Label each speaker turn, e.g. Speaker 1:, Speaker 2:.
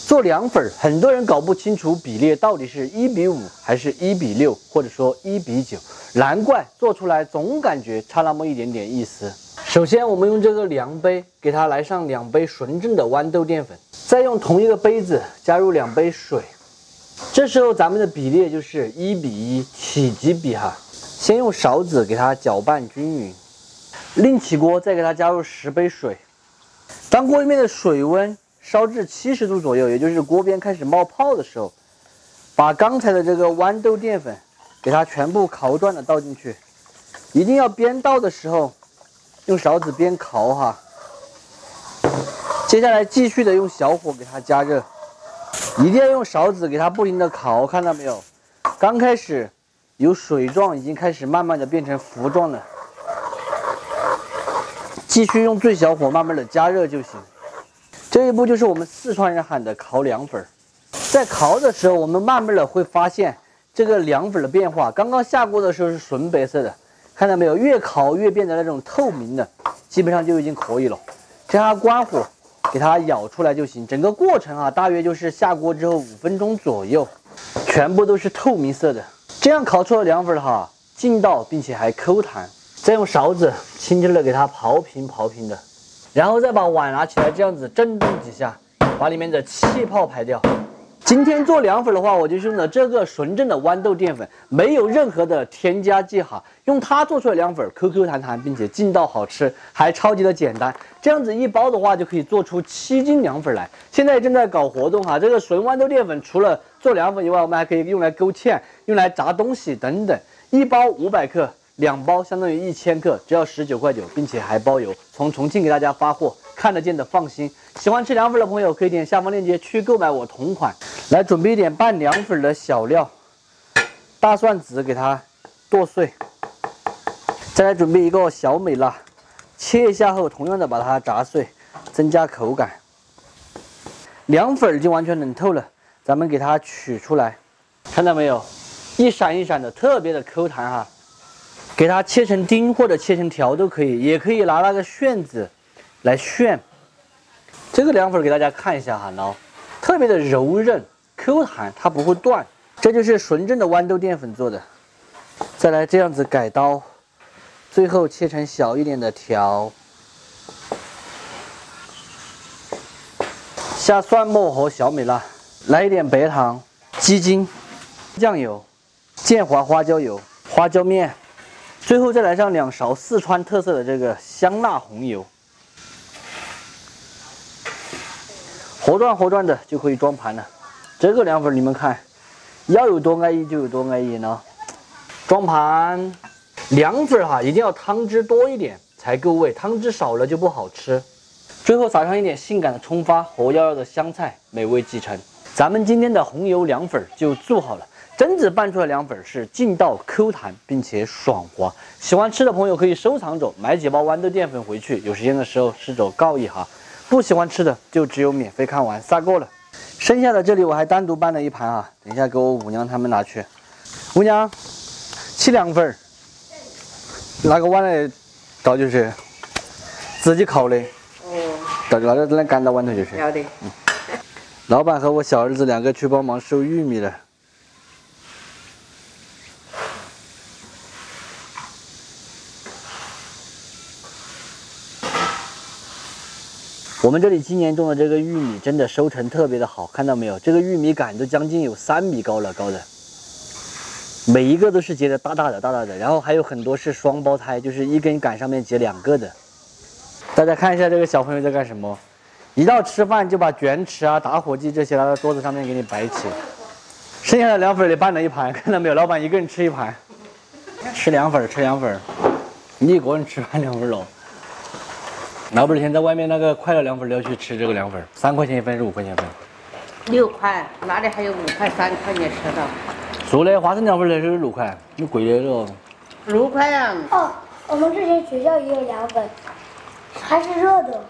Speaker 1: 做凉粉，很多人搞不清楚比例到底是1:5还是1:6，或者说1:9，难怪做出来总感觉差那么一点点意思。首先，我们用这个量杯给它来上2杯纯正的豌豆淀粉，再用同一个杯子加入2杯水。这时候咱们的比例就是1:1，体积比哈。先用勺子给它搅拌均匀，另起锅再给它加入10杯水。当锅里面的水温烧至70度左右，也就是锅边开始冒泡的时候，把刚才的这个豌豆淀粉给它全部烤断的倒进去，一定要边倒的时候用勺子边烤哈。接下来继续的用小火给它加热，一定要用勺子给它不停的烤，看到没有？刚开始由水状已经开始慢慢的变成糊状了，继续用最小火慢慢的加热就行。这一步就是我们四川人喊的烤凉粉。在烤的时候，我们慢慢的会发现这个凉粉的变化。刚刚下锅的时候是纯白色的，看到没有？越烤越变得那种透明的，基本上就已经可以了。这样关火，给它舀出来就行。整个过程啊，大约就是下锅之后5分钟左右，全部都是透明色的。这样烤出的凉粉哈，劲道并且还口弹。再用勺子轻轻的给它刨平的。然后再把碗拿起来，这样子震动几下，把里面的气泡排掉。今天做凉粉的话，我就用的这个纯正的豌豆淀粉，没有任何的添加剂哈，用它做出来的凉粉 Q Q 弹弹，并且劲道好吃，还超级的简单。这样子一包的话，就可以做出7斤凉粉来。现在正在搞活动哈，这个纯豌豆淀粉除了做凉粉以外，我们还可以用来勾芡，用来炸东西等等。一包500克。2包相当于1000克，只要19.9块，并且还包邮。从重庆给大家发货，看得见的放心。喜欢吃凉粉的朋友可以点下方链接去购买我同款。来准备一点拌凉粉的小料，大蒜籽给它剁碎，再来准备一个小美辣，切一下后同样的把它炸碎，增加口感。凉粉已经完全冷透了，咱们给它取出来，看到没有？一闪一闪的，特别的口弹哈。给它切成丁或者切成条都可以，也可以拿那个旋子来旋。这个凉粉给大家看一下哈，喏，特别的柔韧、Q 弹，它不会断。这就是纯正的豌豆淀粉做的。再来这样子改刀，最后切成小一点的条。下蒜末和小美辣，来一点白糖、鸡精、酱油、建华花椒油、花椒面。最后再来上2勺四川特色的这个香辣红油，和转的就可以装盘了。这个凉粉你们看，要有多安逸就有多安逸呢。装盘，凉粉哈一定要汤汁多一点才够味，汤汁少了就不好吃。最后撒上一点性感的葱花和耀耀的香菜，美味继承。咱们今天的红油凉粉就做好了。榛子拌出来的凉粉是劲道 Q 弹，并且爽滑。喜欢吃的朋友可以收藏着，买几包豌豆淀粉回去，有时间的时候试着告一哈。不喜欢吃的就只有免费看完撒够了。剩下的这里我还单独拌了一盘啊，等一下给我五娘他们拿去。五娘，沏凉粉，拿个碗来倒就是，自己烤的。哦。倒拿点干到碗头就是。要的。老板和我小儿子2个去帮忙收玉米了。我们这里今年种的这个玉米真的收成特别的好，看到没有？这个玉米杆都将近有3米高了，高的，每一个都是结的大大的，然后还有很多是双胞胎，就是一根杆上面结2个的。大家看一下这个小朋友在干什么？一到吃饭就把卷尺啊、打火机这些拿到桌子上面给你摆起。剩下的凉粉里拌了一盘，看到没有？老板一个人吃一盘。吃凉粉，你一个人吃完凉粉了。老板以前在外面那个快乐凉粉都要去吃这个凉粉，3块钱一份是5块钱一份
Speaker 2: ？6块，那里还有5块、3块钱吃到。
Speaker 1: 说的花生凉粉那是6块，你贵的了。
Speaker 2: 6块呀。
Speaker 3: 哦，我们之前学校也有凉粉，还是热的。